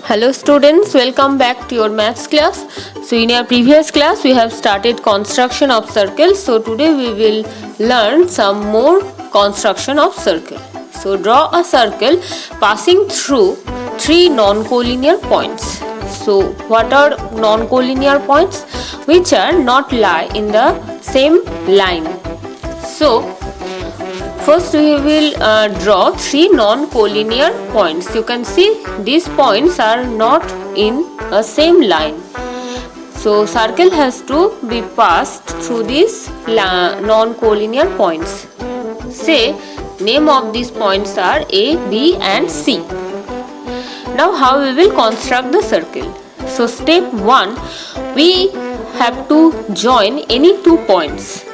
Hello students, welcome back to your maths class. So in our previous class we have started construction of circles. So today we will learn some more construction of circle. So draw a circle passing through three non-collinear points. So what are non-collinear points? Which are not lie in the same line. So first we will draw three non-collinear points. You can see these points are not in a same line. So circle has to be passed through these non-collinear points. Say name of these points are A, B and C. Now how we will construct the circle? So step 1, we have to join any two points.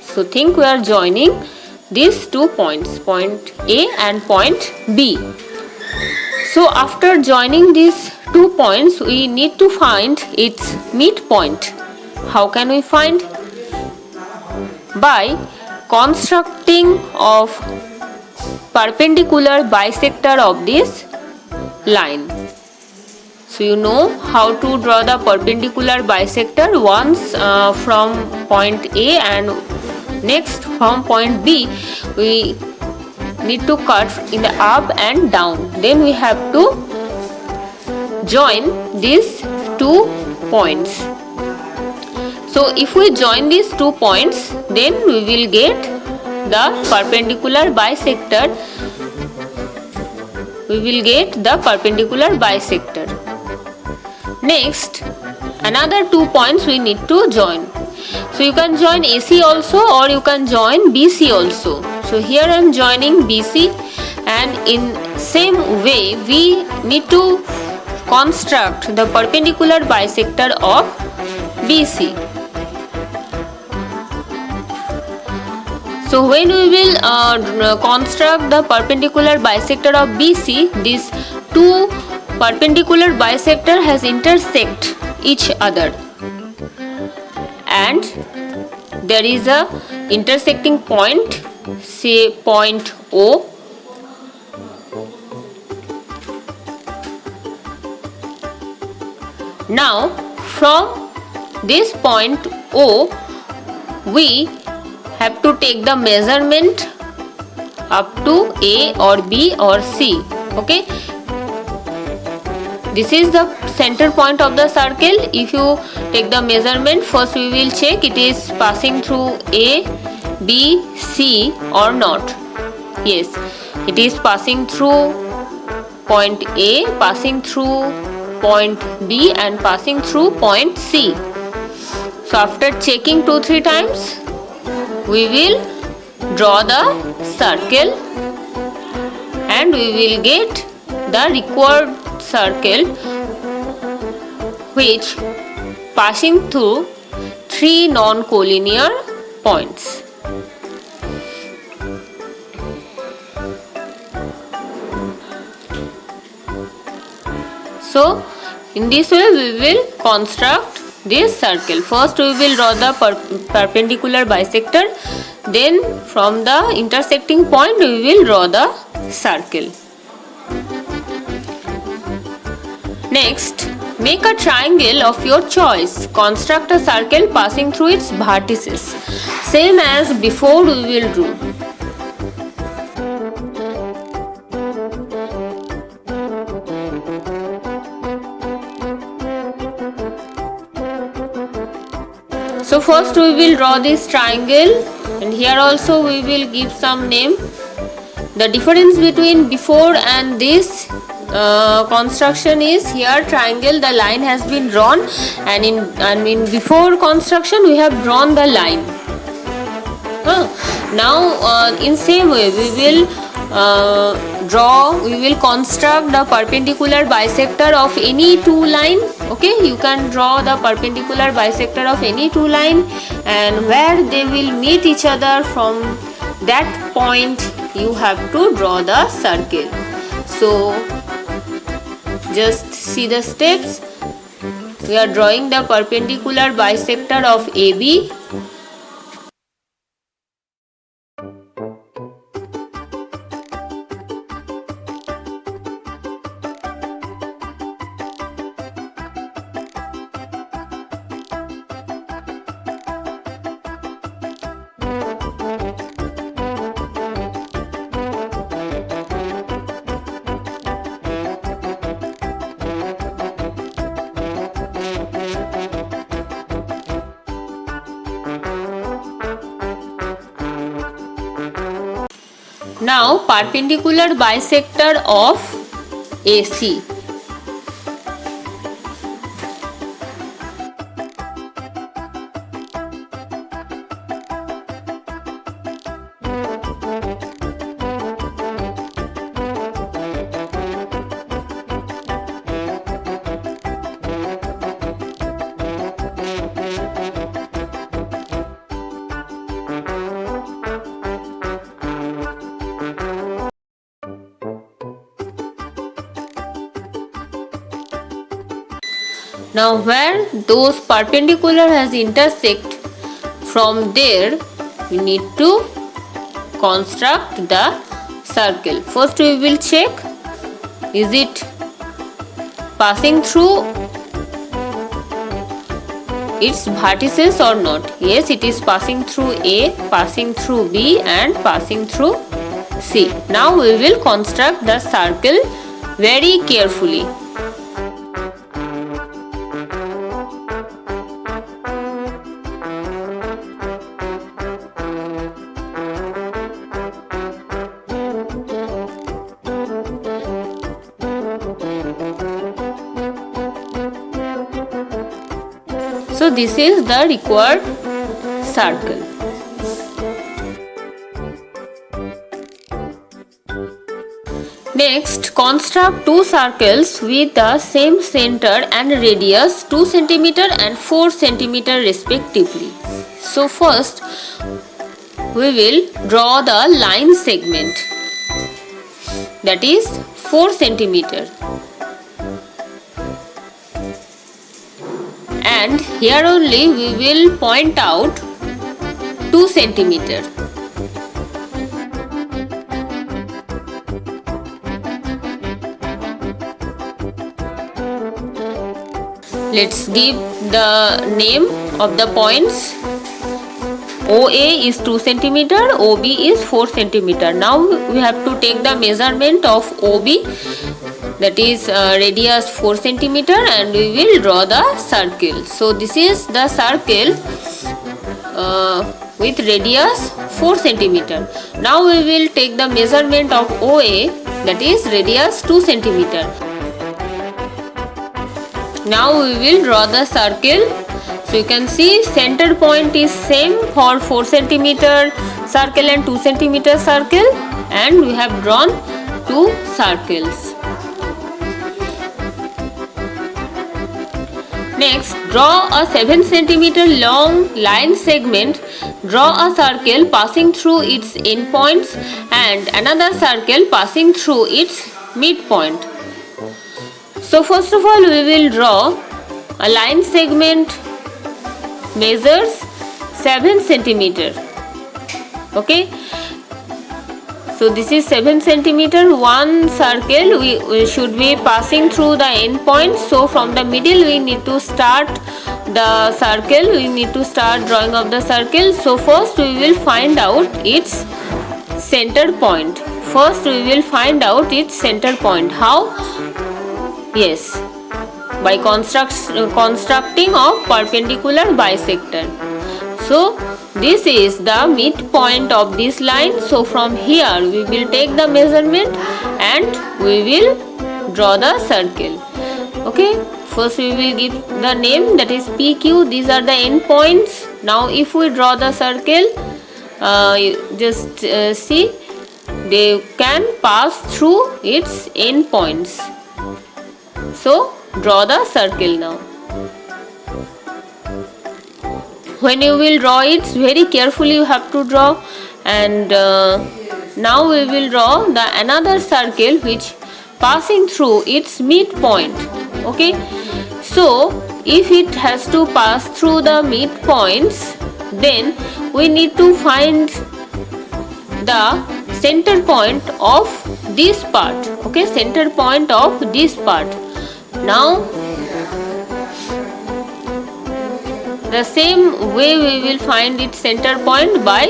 So think we are joining these 2 points, point A and point B. So after joining these 2 points, we need to find its midpoint. How can we find? By constructing of perpendicular bisector of this line. So you know how to draw the perpendicular bisector. Once from point A and next from point B we need to cut in the up and down. Then we have to join these 2 points. So if we join these 2 points, then we will get the perpendicular bisector. We will get the perpendicular bisector. Next, another 2 points we need to join. So you can join AC also or you can join BC also. So here I am joining BC, and in same way we need to construct the perpendicular bisector of BC. So when we will construct the perpendicular bisector of BC, these two perpendicular bisector has intersect each other, and there is a intersecting point, say point O. Now from this point O we have to take the measurement up to A or B or C. Okay, this is the center point of the circle. If you take the measurement, first we will check it is passing through A, B, C or not. Yes, it is passing through point A, passing through point B and passing through point C. So after checking 2-3 times, we will draw the circle and we will get the required circle which passing through 3 non-collinear points. So in this way we will construct this circle. First we will draw the perpendicular bisector, then from the intersecting point we will draw the circle. Next, make a triangle of your choice. Construct a circle passing through its vertices. Same as before we will do. So first we will draw this triangle, and here also we will give some name. The difference between before and this construction is here triangle the line has been drawn, and in before construction we have drawn the line. Now in same way we will we will construct the perpendicular bisector of any two line. Okay, you can draw the perpendicular bisector of any two line, and where they will meet each other, from that point you have to draw the circle. So just see the steps. We are drawing the perpendicular bisector of AB. Now perpendicular bisector of AC. Now where those perpendicular has intersect, from there we need to construct the circle. First we will check, is it passing through its vertices or not. Yes, it is passing through A, passing through B and passing through C. Now we will construct the circle very carefully. So this is the required circle. Next, construct two circles with the same center and radius 2 cm and 4 cm respectively. So first we will draw the line segment, that is 4 cm. And here only we will point out 2 cm. Let's give the name of the points. OA is 2 cm, OB is 4 cm. Now we have to take the measurement of OB, that is radius 4 cm, and we will draw the circle. So this is the circle with radius 4 cm. Now we will take the measurement of OA, that is radius 2 cm. Now we will draw the circle. So you can see center point is same for 4 cm circle and 2 cm circle, and we have drawn two circles. Next, draw a 7 cm long line segment. Draw a circle passing through its endpoints and another circle passing through its midpoint. So first of all we will draw a line segment measures 7 cm. Okay. So this is 7 cm. One circle we should be passing through the end point. So from the middle we need to start the circle. We need to start drawing of the circle. So first we will find out its center point. First we will find out its center point. How? Yes, by constructing of perpendicular bisector. So this is the midpoint of this line. So from here we will take the measurement and we will draw the circle. Okay, first we will give the name, that is PQ. These are the endpoints. Now if we draw the circle, just see, they can pass through its endpoints. So draw the circle now. When you will draw it, very carefully you have to draw. And now we will draw the another circle which passing through its midpoint. Okay, so if it has to pass through the midpoints, then we need to find the center point of this part. Okay, center point of this part. Now the same way we will find its center point by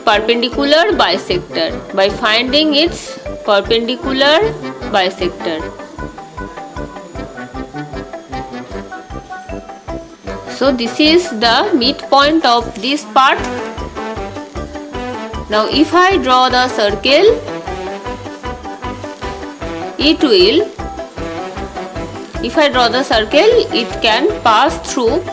perpendicular bisector, by finding its perpendicular bisector. So this is the midpoint of this part. Now if I draw the circle, if I draw the circle, it can pass through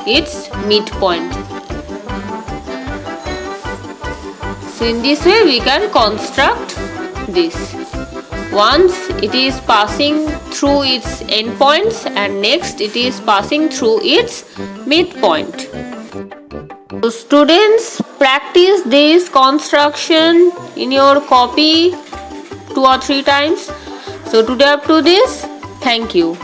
its midpoint. So in this way we can construct this. Once it is passing through its endpoints and next it is passing through its midpoint. So students, practice this construction in your copy 2 or 3 times. So today up to this, thank you.